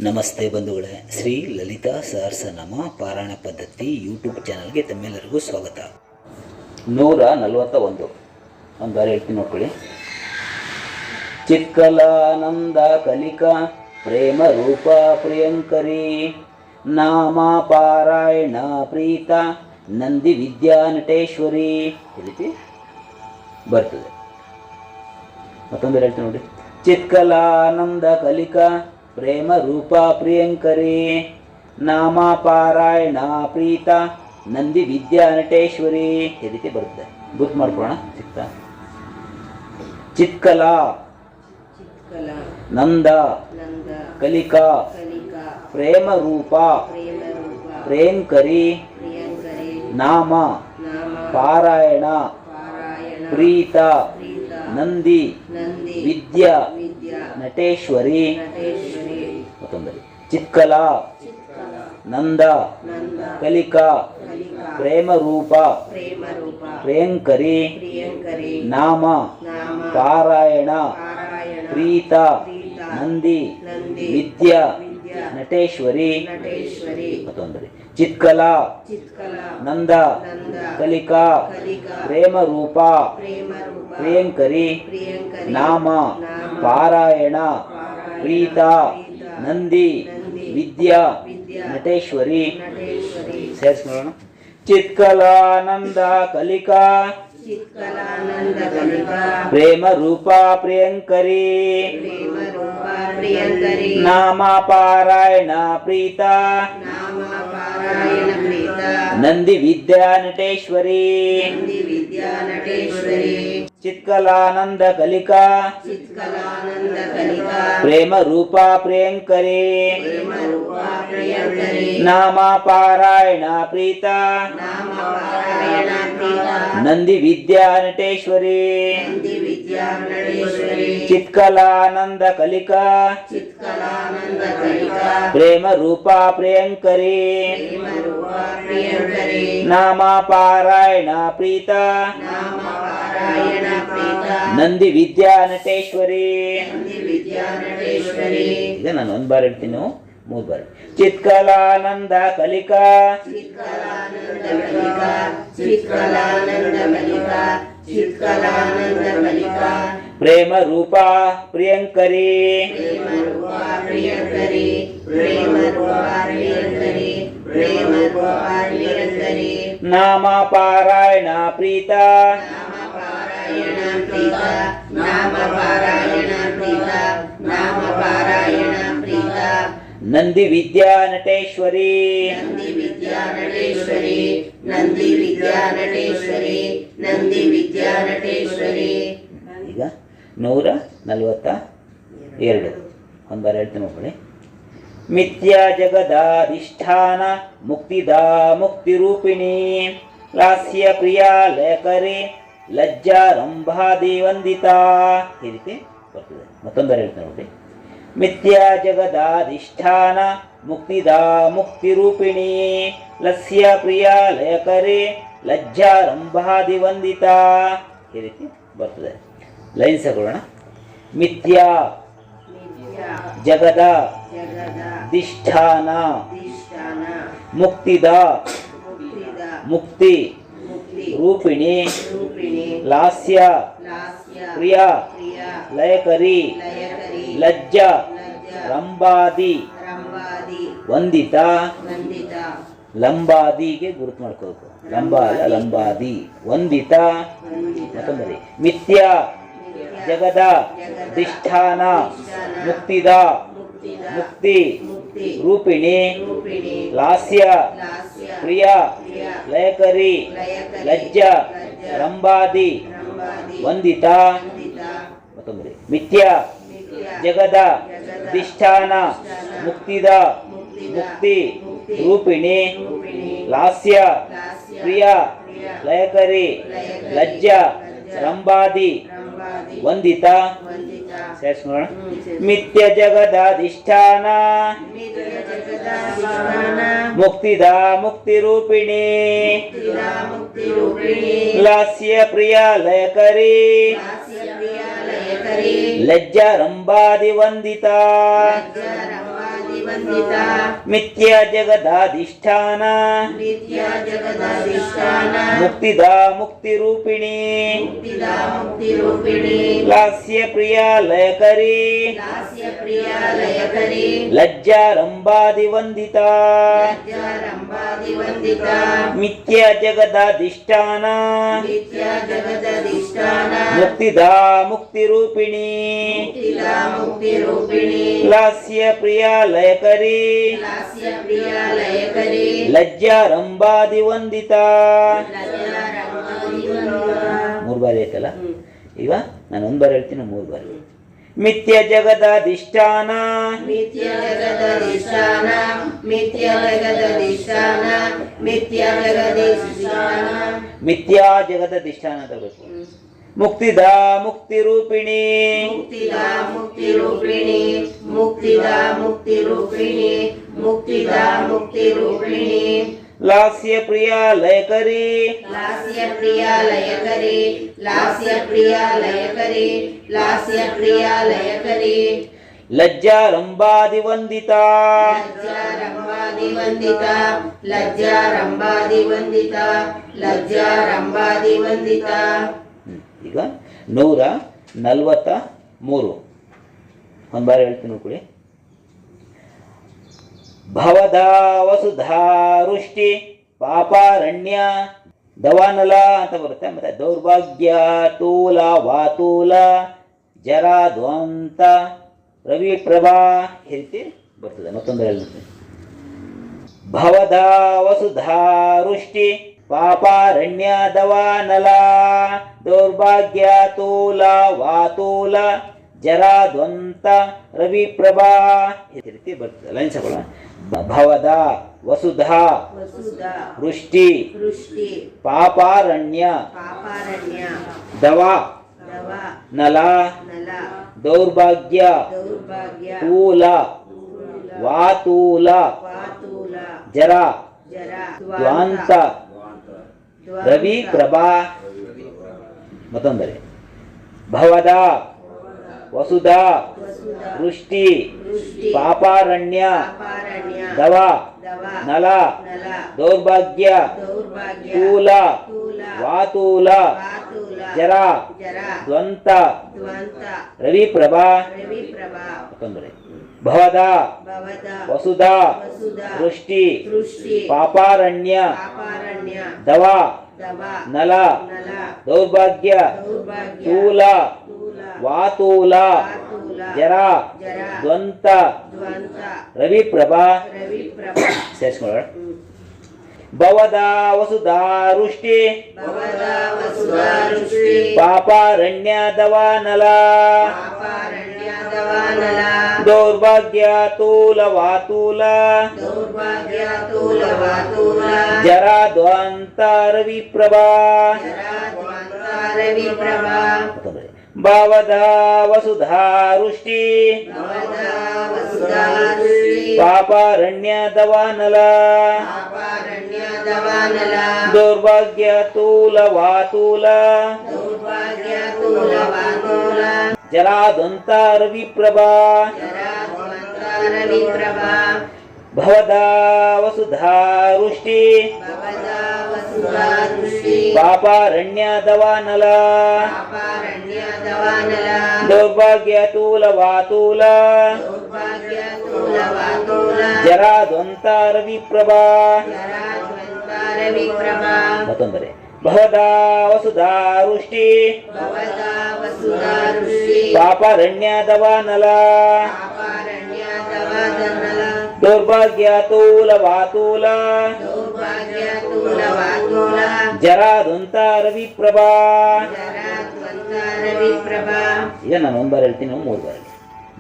ನಮಸ್ತೆ ಬಂಧುಗಳೇ, ಶ್ರೀ ಲಲಿತಾ ಸಹಸ್ರನಾಮ ಪಾರಾಯಣ ಪದ್ಧತಿ ಯೂಟ್ಯೂಬ್ ಚಾನಲ್ಗೆ ತಮ್ಮೆಲ್ಲರಿಗೂ ಸ್ವಾಗತ. 141 ಒಂದು ಬಾರಿ ಹೇಳ್ತೀನಿ ನೋಡ್ಕೊಳ್ಳಿ. ಚಿತ್ಕಲಾನಂದ ಕಲಿಕಾ ಪ್ರೇಮ ರೂಪ ಪ್ರಿಯಂಕರಿ ನಾಮ ಪಾರಾಯಣ ಪ್ರೀತ ನಂದಿ ವಿದ್ಯಾ ನಟೇಶ್ವರಿ ಈ ರೀತಿ ಬರ್ತದೆ. ಮತ್ತೊಂದು ಹೇಳ್ತೀನಿ ನೋಡಿ. ಚಿತ್ಕಲಾನಂದ ಕಲಿಕಾ ಪ್ರೇಮ ರೂಪ ಪ್ರಿಯಂಕರಿ ನಾಮ ಪಾರಾಯಣ ಪ್ರೀತ ನಂದಿ ವಿದ್ಯಾ ನಟೇಶ್ವರಿ ಈ ರೀತಿ ಬರುತ್ತೆ. ಗುರ್ತು ಮಾಡ್ಕೊಳ್ಳೋಣ. ಚಿತ್ಕಲಾ ನಂದ ಕಲಿಕಾ ಪ್ರೇಮ ರೂಪ ಪ್ರಿಯಂಕರಿ ನಾಮ ಪಾರಾಯಣ ಪ್ರೀತ ನಂದಿ ವಿದ್ಯಾ ನಟೇಶ್ವರಿ. ಮತ್ತೊಂದರಿ ಚಿತ್ಕಲಾ ನಂದ ಕಲಿಕಾ ಪ್ರೇಮ ರೂಪ ಪ್ರಿಯಂಕರಿ ನಾಮ ಪಾರಾಯಣ ಪ್ರೀತ ನಂದಿ ವಿದ್ಯಾ ನಟೇಶ್ವರಿ. ಮತ್ತೊಂದರಿ ಚಿತ್ಕಲಾ ನಂದ ಕಲಿಕಾ ಪ್ರೇಮ ರೂಪ ಪ್ರಿಯಂಕರಿ ನಾಮ ಪಾರಾಯಣ ಪ್ರೀತ ನಂದಿ ವಿದ್ಯಾ ನಟೇಶ್ವರಿ. ಸೇರಿಸ್ಕೊಳ್ಳೋಣ. ಚಿತ್ಕಲಾನಂದ ಕಲಿಕಾ ಪ್ರೇಮ ರೂಪ ಪ್ರಿಯಂಕರಿ ನಾಮ ಪಾರಾಯಣ ಪ್ರೀತ ನಂದಿ ವಿದ್ಯಾ ನಟೇಶ್ವರಿ. ಚಿತ್ಕಲಾನಂದ ಕಲಿಕಾ ಪ್ರೇಮ ರೂಪ ಪ್ರಿಯಂಕರಿ ನಾಮ ಪಾರಾಯಣ ಪ್ರೀತ ನಂದಿ ವಿದ್ಯಾ ನಟೇಶ್ವರಿ. ಚಿತ್ಕಲಾನಂದ ಕಲಿಕಾ ಪ್ರೇಮ ರೂಪ ಪ್ರಿಯಂಕರಿ ನಾಮ ಪಾರಾಯಣ ಪ್ರೀತ ನಂದಿ ವಿದ್ಯಾ ನಟೇಶ್ವರಿ. ಈಗ ನಾನು ಒಂದು ಬಾರಿ ಹೇಳ್ತೀನಿ, ನೀವು 3 ಬಾರಿ. ಚಿತ್ಕಲಾನಂದ ಕಲಿಕಾ ಪ್ರೇಮ ರೂಪ ಪ್ರಿಯಂಕರಿ ನಾಮ ಪಾರಾಯಣ ಪ್ರೀತ ನಂದಿ ವಿದ್ಯಾ ನಟೇಶ್ವರಿ. ಈಗ 142 ಒಂದು ಬಾರಿ ಹೇಳ್ತೀನಿ ನೋಡ್ಕೊಳ್ಳಿ. ಮಿಥ್ಯಾ ಜಗದಾಧಿಷ್ಠಾನ ಮುಕ್ತಿದಾ ಮುಕ್ತಿರೂಪಿಣಿ ಲಾಸ್ಯ ಪ್ರಿಯಾ ಲೇಖರಿ ಲಜ್ಜಾರಂಭಾದಿ ವಂದಿತಾ ಈ ರೀತಿ ಬರ್ತದೆ. ಮತ್ತೊಂದು ಬಾರಿ ಹೇಳ್ತೀನಿ ನೋಡಿ. ಮಿಥ್ಯಾ ಜಗದಾಧಿಷ್ಠಾನ ಮುಕ್ತಿದಾ ಮುಕ್ತಿರೂಪಿಣಿ ಲಸ್ಯ ಪ್ರಿಯಾ ಲೇಖರಿ ಲಜ್ಜಾರಂಭಾದಿ ವಂದಿತಾ ಈ ರೀತಿ ಬರ್ತದೆ. ಲೈನ್ಸ್ ಹಾಕೊಳ್ಳೋಣ. ಮಿಥ್ಯಾ ಜಗದ ದಿಷ್ಠಾನ ಮುಕ್ತಿದ ಮುಕ್ತಿ ರೂಪಿಣಿ ಲಾಸ್ಯ ಪ್ರಿಯ ಲಯಕರಿ ಲಜ್ಜ ರಂಭಾದಿ ವಂದಿತ. ಲಂಬಾದಿಗೆ ಗುರುತು ಮಾಡ್ಕೋಬೇಕು. ಲಂಬ ಅಲ್ಲ, ಲಂಬಾದಿ ವಂದಿತ. ಮತ್ತೊಂದರಿ ಮಿಥ್ಯಾ ಜಗದ ದಿಷ್ಠಾನ ಮುಕ್ತಿದ ಮುಕ್ತಿ ರೂಪಿಣಿ ಲಾಸ್ಯ ಪ್ರಿಯ ಲಯಕರಿ ಲಜ್ಜ ರಂಭಾದಿ ವಂದಿತ. ಮತ್ತೊಂದು ಮಿಥ್ಯಾ ಜಗದ ದಿಷ್ಠಾನ ಮುಕ್ತಿದ ಮುಕ್ತಿ ರೂಪಿಣಿ ಲಾಸ್ಯ ಪ್ರಿಯ ಲಯಕರಿ ಲಜ್ಜ ರಂಭಾದಿ ವಂದಿತ. ಸೇರಿಸೋಣ. ಮಿಥ್ಯ ಜಗದಾಧಿಷ್ಠಾನ ಮುಕ್ತಿದ ಮುಕ್ತಿರೂಪಿಣಿ ಲಾಸ್ಯ ಪ್ರಿಯ ಲಯಕರಿ ಲಜ್ಜಾರಂಭಾದಿ ವಂದಿತ. ವಂದಿತಾ ಮಿಥ್ಯಾ ಜಗದಾಧಿಷ್ಠಾನ ನಿತ್ಯ ಜಗದಾಧಿಷ್ಠಾನ ಮುಕ್ತಿದಾ ಮುಕ್ತಿರೂಪಿಣಿ ಮುಕ್ತಿದಾ ಮುಕ್ತಿರೂಪಿಣಿ ಲಾಸ್ಯ ಪ್ರಿಯ ಲಯಕರಿ ಲಾಸ್ಯ ಪ್ರಿಯ ಲಯಕರಿ ಲಜ್ಜಾರಂಭಾದಿ ವಂದಿತಾ ಲಜ್ಜಾರಂಭಾದಿ ವಂದಿತಾ ಮಿಥ್ಯಾ ಜಗದಾಧಿಷ್ಠಾನ ನಿತ್ಯ ಜಗದಾಧಿಷ್ಠಾನ ಮುಕ್ತಿದಾ ಮುಕ್ತಿರೂಪಿಣಿ ಮುಕ್ತಿದಾ ಮುಕ್ತಿರೂಪಿಣಿ ಲಾಸ್ಯ ಪ್ರಿಯ ಲಯಕರಿ ಲಾಸ್ಯ ಪ್ರಿಯ ಲಯಕರಿ ಲಜ್ಜಾರಂಭಾದಿ ವಂದಿತಾ ಲಜ್ಜಾರಂಭಾದಿ ವಂದಿತಾ ಮೂರು ಬಾರಿ ಆಯ್ತಲ್ಲ. ಈಗ ನಾನು ಒಂದು ಬಾರಿ ಹೇಳ್ತೀನಿ, ಮೂರು ಬಾರಿ. ಮಿಥ್ಯ ಜಗದಾಧಿಷ್ಠಾನ ಮಿಥ್ಯ ಜಗದಾಧಿಷ್ಠಾನ ಮಿಥ್ಯ ಜಗದಾಧಿಷ್ಠಾನ ಮಿಥ್ಯ ಜಗದಾಧಿಷ್ಠಾನ ಮಿಥ್ಯಾ ಜಗದಾಧಿಷ್ಠಾನ ತಗೋಬೇಕು. ಮುಕ್ತಿದಾ ಮುಕ್ತಿರೂಪಿಣಿ ಮುಕ್ತಿದಾ ಮುಕ್ತಿರೂಪಿಣಿ ಮುಕ್ತಿದಾ ಮುಕ್ತಿರೂಪಿಣಿ ಮುಕ್ತಿದಾ ಮುಕ್ತಿರೂಪಿಣಿ ಲಾಸ್ಯ ಪ್ರಿಯ ಲಯಕರಿ ಲಾಸ್ಯ ಪ್ರಿಯ ಲಯಕರಿ ಲಾಸ್ಯ ಪ್ರಿಯ ಲಯಕರಿ ಲಾಸ್ಯ ಪ್ರಿಯ ಲಯಕರಿ ಲಜ್ಜಾರಂಭಾದಿ ವಂದಿತಾ ಲಜ್ಜಾರಂಭಾದಿ ವಂದಿತಾ ಲಜ್ಜಾರಂಭಾದಿ ವಂದಿತಾ ಲಜ್ಜಾರಂಭಾದಿ ವಂದಿತಾ. ಈಗ 143 ಒಂದು ಬಾರಿ ಹೇಳ್ತೀನಿ ನೋಡಿ. ಭವದಾ ವಸುಧಾ ವೃಷ್ಟಿ ಪಾಪಾರಣ್ಯ ದವಾನಲ ಅಂತ ಬರುತ್ತೆ. ಮತ್ತೆ ದೌರ್ಭಾಗ್ಯ ತೂಲ ವಾತೂಲ ಜರಾ ಧ್ವಂತ ರವಿ ಪ್ರಭಾ ಈ ರೀತಿ ಬರ್ತದೆ. ಮತ್ತೊಂದು ಹೇಳ್ತೀನಿ. ಭವದಾ ವಸುಧಾ ವೃಷ್ಟಿ ಪಾಪಾರಣ್ಯ ದವಾನಲ ದೌರ್ಭಾಗ್ಯ ತೂಲ ವಾತೂಲ ಜರಾ ಧ್ವಂತ ರವಿ ಪ್ರಭಾ ಈ ರೀತಿ ಬರ್ತದೆ. ಲೈನ್ ಹಾಕೊಳ್ಳೋಣ. ಭವದ ವಸುಧಾ ವಸುಧಾ ವೃಷ್ಟಿ ವೃಷ್ಟಿ ಪಾಪಾರಣ್ಯ ಪಾಪಾರಣ್ಯ ದವಾ ದವ ನಲ ನಲ ದೌರ್ಭಾಗ್ಯ ದೌರ್ಭಾಗ್ಯ ತೂಲ ವಾತೂಲ ವಾತೂಲ ಜರಾ ಜರ ಧ್ವಾಂತ ರವಿ ಪ್ರಭಾ. ಮತ್ತೊಂದರೆ ಭವದ ವಸುಧಾ ವಸುಧಾ ವೃಷ್ಟಿ ವೃಷ್ಟಿ ಪಾಪಾರಣ್ಯ ಪಾಪಾರಣ್ಯ ದವ ದವ ನಲ ನಲ ದೌರ್ಭಾಗ್ಯ ದೌರ್ಭಾಗ್ಯ ತೂಲ ತೂಲ ವಾತೂಲ ವಾತೂಲ ಜರಾ ಜರ ದ್ವಂತ ಧ್ವಂತ ರವಿ ಪ್ರಭಾ. ರವಿ ಪ್ರಭಾ. ಮತ್ತೊಂದರೆ ಭವದ ಭವದ ವಸುಧಾ ವಸುಧಾ ವೃಷ್ಟಿ ವೃಷ್ಟಿ ಪಾಪಾರಣ್ಯ ಪಾಪಾರಣ್ಯ ದವ ದವ ನಲ ನಲ ದೌರ್ಭಾಗ್ಯ ದೌರ್ಭಾಗ್ಯ ತೂಲ ತೂಲ ವಾತೂಲ ವಾತೂಲ ಜರಾ ಜರ ದ್ವಂತ ಧ್ವಂತ ರವಿ ಪ್ರಭಾ. ರವಿ ಪ್ರಭಾ. ಸೇರಿಸ್ಕೊಳ್ಳೋಣ. ಭವದ ವಸುಧಾ ವೃಷ್ಟಿ ಭವದ ವಸುಧಾ ವೃಷ್ಟಿ ಪಾಪಾರಣ್ಯ ದವಾನಲ ಪಾಪಾರಣ್ಯ ದವಾನಲ ದೌರ್ಭಾಗ್ಯ ತೂಲ ವಾತೂಲ ದೌರ್ಭಾಗ್ಯ ತೂಲ ವಾತೂಲ ಜರಾ ಧ್ವಂತ ರವಿ ಪ್ರಭಾ. ಜರ ಧ್ವಂತ ರವಿ ಪ್ರಭಾ. ಭವದ ವಸುಧಾ ವೃಷ್ಟಿ ಭವದ ವಸುಧಾ ವೃಷ್ಟಿ ಪಾಪಾರಣ್ಯ ದವಾನಲ ಪಾಪಾರಣ್ಯ ದವಾನಲ ದೌರ್ಭಾಗ್ಯ ತೂಲ ವಾತೂಲ ದೌರ್ಭಾಗ್ಯ ತೂಲ ವಾತೂಲ ಜರಾ ಧ್ವಂತ ರವಿ ಪ್ರಭಾ. ಜರ ಧ್ವಂತ ರವಿ ಪ್ರಭಾ. ಭವದ ವಸುಧಾ ವೃಷ್ಟಿ ಭವದ ವಸುಧಾ ವೃಷ್ಟಿ ಪಾಪಾರಣ್ಯ ದವಾನಲ ಪಾಪಾರಣ್ಯ ದವಾನಲ ದೌರ್ಭಾಗ್ಯ ತೂಲ ವಾತೂಲ ದೌರ್ಭಾಗ್ಯ ತೂಲ ವಾತೂಲ ಜರಾ ಧ್ವಂತ ರವಿ ಪ್ರಭಾ. ಜರ ಧ್ವಂತ ರವಿ ಪ್ರಭಾ. ಮತ್ತೊಂದರೆ ಭವದ ವಸುಧಾ ವೃಷ್ಟಿ ಭವದ ವಸುಧಾ ವೃಷ್ಟಿ ಪಾಪಾರಣ್ಯ ದವಾನಲ ಪಾಪಾರಣ್ಯ ದವಾನಲ ದೌರ್ಭಾಗ್ಯ ತೂಲ ವಾತೂಲ ದೌರ್ಭಾಗ್ಯ ತೂಲ ವಾತೂಲ ಜರಾ ಧ್ವಂತ ರವಿ ಪ್ರಭಾ. ಜರ ಧ್ವಂತ ರವಿ ಪ್ರಭಾ. ಈಗ ನಾನು ಒಂದು ಬಾರಿ ಹೇಳ್ತೀನಿ, ಮೂರು ಬಾರಿ.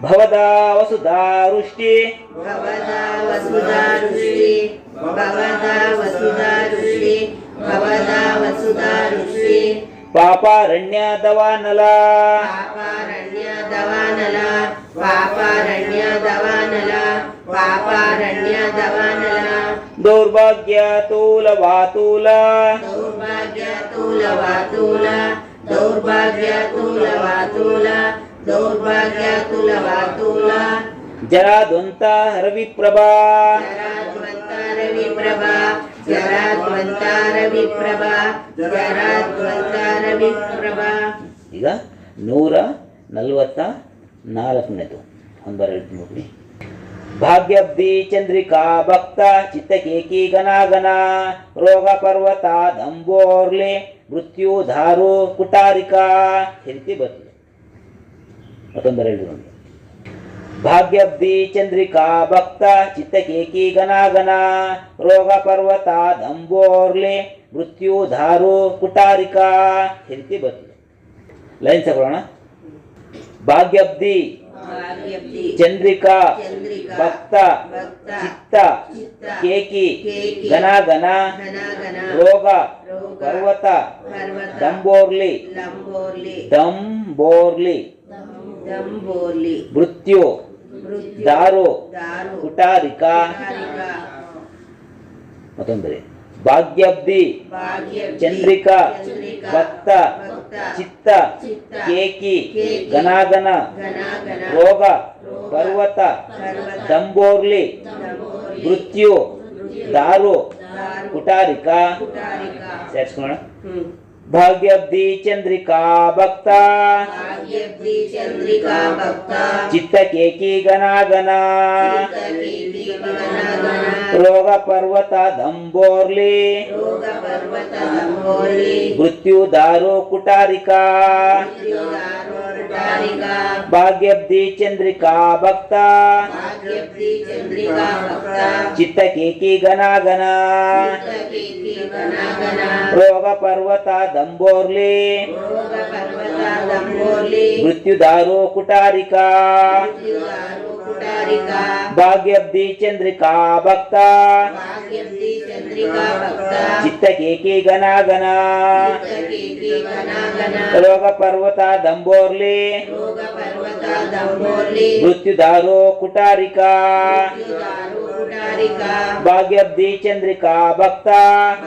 ಭವದ ವಸುಧಾ ವೃಷ್ಟಿ ಭವದ ವಸುಧಾ ವೃಷ್ಟಿ ಭವದ ವಸುಧಾ ವೃಷ್ಟಿ ಭವದ ವಸುಧಾ ವೃಷ್ಟಿ ಪಾಪಾರಣ್ಯ ದವಾನಲ ಪಾಪಾರಣ್ಯ ದವಾನಲ ಪಾಪಾರಣ್ಯ ದವಾನಲ ಪಾಪಾರಣ್ಯ ದವಾನಲ ದೌರ್ಭಾಗ್ಯ ತೂಲ ವಾತೂಲ ದೌರ್ಭಾಗ್ಯ ತೂಲ ವಾತೂಲ ದೌರ್ಭಾಗ್ಯ ತೂಲ ವಾತೂಲ ದೌರ್ಭಾಗ್ಯ ತೂಲ ವಾತೂಲ ಜರಾದ್ವಂತ ರವಿಪ್ರಭಾ ಜರಾದ್ವಂತ ರವಿಪ್ರಭಾ ಜರಾದ್ವಂತ ರವಿಪ್ರಭಾ ಜರಾದ್ವಂತ ರವಿಪ್ರಭಾ. ಈಗ 144ನೇದು ಒಂದರ ಹೇಳ್ತೀನಿ ನೋಡಿ. ಭಾಗ್ಯಬ್ಧಿ ಚಂದ್ರಿಕಾ ಭಕ್ತ ಚಿತ್ತಕೇಕಿ ಗನಾಗನ ರೋಗ ಪರ್ವತ ದಂಬೋರ್ಲೆ ಮೃತ್ಯು ಧಾರು ಕುಟಾರಿಕಾ ಈ ರೀತಿ ಬರ್ತದೆ. ಮತ್ತೊಂದರ ಹೇಳ್ತೀನಿ ನೋಡಿ. ಭಾಗ್ಯಬ್ಧಿ ಚಂದ್ರಿಕಾ ಭಕ್ತ ಚಿತ್ತಕೇಕಿ ಗನಾಗನ ರೋಗ ಪರ್ವತ ದಂಬೋರ್ಲೆ ಮೃತ್ಯು ಧಾರು ಕುಟಾರಿಕಾ ಈ ರೀತಿ ಬರ್ತದೆ. ಲೈನ್ ತಗೊಳ್ಳೋಣ. ಭಾಗ್ಯಬ್ಧಿ ಭಾಗ್ಯಬ್ಧಿ ಚಂದ್ರಿಕಾ ಚಂದ್ರಿಕಾ ಭಕ್ತ ಭಕ್ತ ಚಿತ್ತ ಚಿತ್ತ ಕೇಕಿ ಕೇಕಿ ಗನಾಗನ ಘನಘನ ರೋಗ ರೋಗ ಪರ್ವತ ಪರ್ವತ ದಂಬೋರ್ಲಿ ಲಂಬೋರ್ಲಿ ದಂಬೋರ್ಲಿ ದಂಬೋರ್ಲಿ ಮೃತ್ಯು ಮೃತ್ಯು ದಾರು ದಾರು ಕುಟಾರಿಕಾ. ಕುಟಾರಿಕಾ. ಮತ್ತೊಂದರೆ ಭಾಗ್ಯಬ್ಧಿ ಭಾಗ್ಯಬ್ಧಿ ಚಂದ್ರಿಕಾ ಚಂದ್ರಿಕಾ ಭಕ್ತ ಭಕ್ತ ಚಿತ್ತ ಚಿತ್ತ ಕೇಕಿ ಕೇಕಿ ಗನಾಗನ ಘನಘನ ರೋಗ ರೋಗ ಪರ್ವತ ಪರ್ವತ ದಂಬೋರ್ಲಿ ದಂಬೋರ್ಲಿ ಮೃತ್ಯು ದಾರು ದಾರು ಕುಟಾರಿಕಾ. ಕುಟಾರಿಕಾ. ಸೇರಿಸ್ಕೊಳ್ಳೋಣ. ಹ್ಮ್. ಭಾಗ್ಯಬ್ಧಿ ಚಂದ್ರಿಕಾ ಭಕ್ತ ಭಾಗ್ಯಬ್ಧಿ ಚಂದ್ರಿಕಾ ಭಕ್ತ ಚಿತ್ತ ಕೇಕಿ ಗನಾಗನ ಚಿತ್ತಕೇಕಿ ಗಣಗಣ ರೋಗ ಪರ್ವತ ದಂಬೋರ್ಲಿ ರೋಗ ಪರ್ವತ ದಂಬೋರ್ಲಿ ಮೃತ್ಯು ದಾರು ಕುಟಾರಿಕಾ. ಮೃತ್ಯುದಾರು ಕುಟಾರಿಕಾ. ಭಾಗ್ಯಬ್ಧಿ ಚಂದ್ರಿಕಾ ಭಕ್ತ ಭಾಗ್ಯಬ್ಧಿ ಚಂದ್ರಿಕಾ ಭಕ್ತ ಚಿತ್ತ ಕೇಕಿ ಗನಾಗನ ಚಿತ್ತಕೇಕಿ ಗಣಗಣ ರೋಗ ಪರ್ವತ ದಂಬೋರ್ಲಿ ರೋಗ ಪರ್ವತ ದಂಬೋರ್ಲಿ ಮೃತ್ಯು ದಾರು ಕುಟಾರಿಕಾ. ಮೃತ್ಯುದಾರು ಕುಟಾರಿಕಾ. ಭಾಗ್ಯಬ್ಧಿ ಚಂದ್ರಿಕಾ ಭಕ್ತ ಭಾಗ್ಯಬ್ಧಿ ಚಂದ್ರಿಕಾ ಭಕ್ತ ಚಿತ್ತ ಕೇಕಿ ಗನಾಗನ ಚಿತ್ತಕೇಕಿ ಗಣಗಣ ರೋಗ ಪರ್ವತ ದಂಬೋರ್ಲಿ ರೋಗ ಪರ್ವತ ದಂಬೋರ್ಲಿ ಮೃತ್ಯು ದಾರು ಕುಟಾರಿಕಾ. ಮೃತ್ಯುದಾರು ಕುಟಾರಿಕಾ. ಭಾಗ್ಯಬ್ಧಿ ಚಂದ್ರಿಕಾ ಭಕ್ತ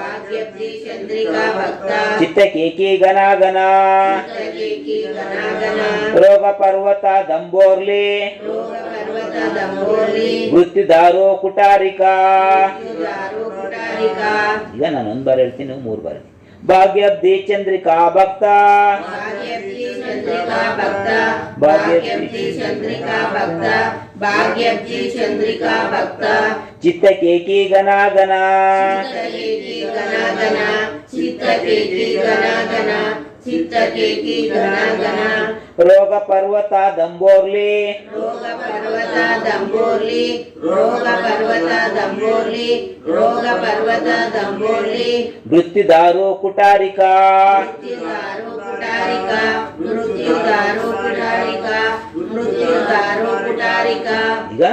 ಭಾಗ್ಯಬ್ಧಿ ಚಂದ್ರಿಕಾ ಭಕ್ತ ಚಿತ್ತ ಕೇಕಿ ಗನಾಗನ ಚಿತ್ತಕೇಕಿ ಗಣಗಣ ರೋಗ ಪರ್ವತ ದಂಬೋರ್ಲಿ ರೋಗ ಪರ್ವತ ದಂಬೋರ್ಲಿ ಮೃತ್ಯು ದಾರು ಕುಟಾರಿಕಾ. ಮೃತ್ಯುದಾರು ಕುಟಾರಿಕಾ. ಈಗ ನಾನು ಒಂದು ಬಾರಿ ಹೇಳ್ತೀನಿ, ನೀವು 3 ಬಾರಿ. ಭಾಗ್ಯಬ್ಧಿ ಚಂದ್ರಿಕಾ ಭಕ್ತ ಭಾಗ್ಯಬ್ಧಿ ಚಂದ್ರಿಕಾ ಭಕ್ತ ಭಾಗ್ಯಬ್ಧಿ ಚಂದ್ರಿಕಾ ಭಕ್ತ ಭಾಗ್ಯಬ್ಧಿ ಚಂದ್ರಿಕಾ ಭಕ್ತ ಚಿತ್ತ ಕೇಕಿ ಗನಾಗನ ಚಿತ್ತಕೇಕಿ ಗಣಗಣ ಚಿತ್ತಕೇಕಿ ಗಣಗಣ ಚಿತ್ತಕೇಕಿ ಗಣಗಣ ರೋಗ ಪರ್ವತ ದಂಬೋರ್ಲಿ ರೋಗ ಪರ್ವತ ದಂಬೋರ್ಲಿ ರೋಗ ಪರ್ವತ ದಂಬೋರ್ಲಿ ರೋಗ ಪರ್ವತ ದಂಬೋರ್ಲಿ ಮೃತ್ಯು ದಾರು ಕುಟಾರಿಕಾ. ಮೃತ್ಯುದಾರು ಕುಟಾರಿಕಾ. ಮೃತ್ಯುದಾರು ಕುಟಾರಿಕಾ. ಮೃತ್ಯುದಾರು ಕುಟಾರಿಕಾ. ಈಗ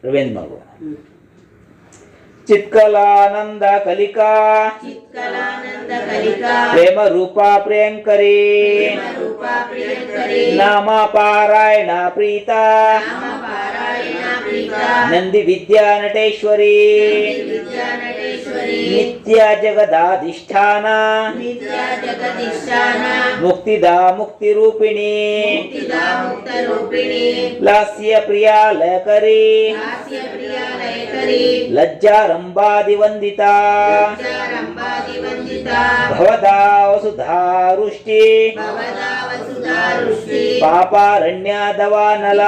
ರವೀಂದ್ರ ಮಗು. ಚಿತ್ಕಲಾನಂದ ಕಲಿಕಾ ಚಿತ್ಕಲಾನಂದ ಕಲಿಕಾ ಪ್ರೇಮ ರೂಪ ಪ್ರಿಯಂಕರಿ ರೂಪ ಪ್ರಿಯಂಕರಿ ನಾಮ ಪಾರಾಯಣ ಪ್ರೀತ ನಾಮ ಪಾರಾಯಣ ಪ್ರೀತ ನಂದಿ ವಿದ್ಯಾ ನಟೇಶ್ವರಿ ವಿದ್ಯಾ ನಟೇಶ್ವರಿ ನಿತ್ಯ ಜಗದಾಧಿಷ್ಠಾನ ನಿತ್ಯ ಜಗದೀಶಾನ ಮುಕ್ತಿದಾ ಮುಕ್ತಿ ರೂಪಿಣಿ ಮುಕ್ತಿದಾ ಮುಕ್ತ ರೂಪಿಣಿ ಲಾಸ್ಯ ಪ್ರಿಯ ಲಯಕರಿ ಹಾಸ್ಯ ಪ್ರಿಯ ಲಯಕರಿ ಲಜ್ಜಾರಂಭಾದಿ ವಂದಿತಾ ರಂಭಾದಿ ವಂದಿತ ಭವದಾ ವಸುಧಾ ವೃಷ್ಟಿ ಭವದಾ ವಸುಧಾ ಋಷಿ ಪಾಪಾರಣ್ಯ ದವಾನಲ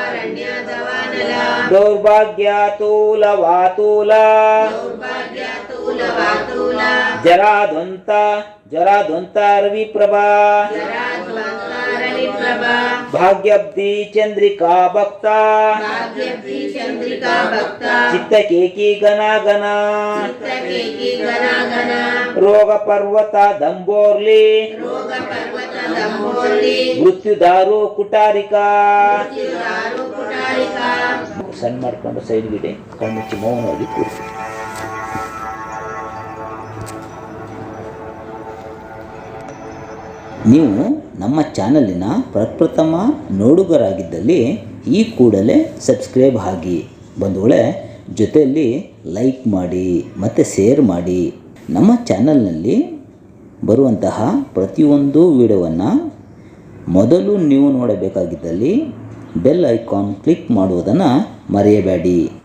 ಅರಣ್ಯ ದವಾನಲ ದೌರ್ಭಾಗ್ಯ ತೂಲ ವಾತೂಲ ದೌರ್ಭಾಗ್ಯ ತೂಲ ವಾತೂಲ ಜರಾದ್ವಂತ ಜರಾದ್ವಂತ ರವಿಪ್ರಭಾ ಜರಾದ್ವಂತ ರವಿಪ್ರಭಾ ಭಾಗ್ಯಬ್ಧಿ ಚಂದ್ರಿಕಾ ಭಕ್ತ ಭಾಗ್ಯಬ್ಧಿ ಚಂದ್ರಿಕಾ ಭಕ್ತ ಚಿತ್ತ ಕೇಕಿ ಗನಾಗನ ಚಿತ್ತಕೇಕಿ ಗಣಗಣ ರೋಗ ಪರ್ವತ ದಂಬೋರ್ಲಿ ರೋಗ ಪರ್ವತ ದಂಬೋರ್ಲಿ ಮೃತ್ಯು ದಾರು ಕುಟಾರಿಕಾ. ಮೃತ್ಯುದಾರು ಕುಟಾರಿಕಾ. ಸಣ್ಣ ಮಾಡ್ಕೊಂಡು ಸೈಡ್ಗಿದೆ ಕಣ್ಮುಚ್ಚಿ ಮೌನವಾಗಿ ಕೂರಿಸಿ. ನೀವು ನಮ್ಮ ಚಾನಲಿನ ಪ್ರಪ್ರಥಮ ನೋಡುಗರಾಗಿದ್ದಲ್ಲಿ ಈ ಕೂಡಲೇ ಸಬ್ಸ್ಕ್ರೈಬ್ ಆಗಿ ಬಂಧುಗಳೇ, ಜೊತೆಯಲ್ಲಿ ಲೈಕ್ ಮಾಡಿ ಮತ್ತು ಶೇರ್ ಮಾಡಿ. ನಮ್ಮ ಚಾನಲ್ನಲ್ಲಿ ಬರುವಂತಹ ಪ್ರತಿಯೊಂದು ವಿಡಿಯೋವನ್ನು ಮೊದಲು ನೀವು ನೋಡಬೇಕಾಗಿದ್ದಲ್ಲಿ ಬೆಲ್ ಐಕಾನ್ ಕ್ಲಿಕ್ ಮಾಡುವುದನ್ನು ಮರೆಯಬೇಡಿ.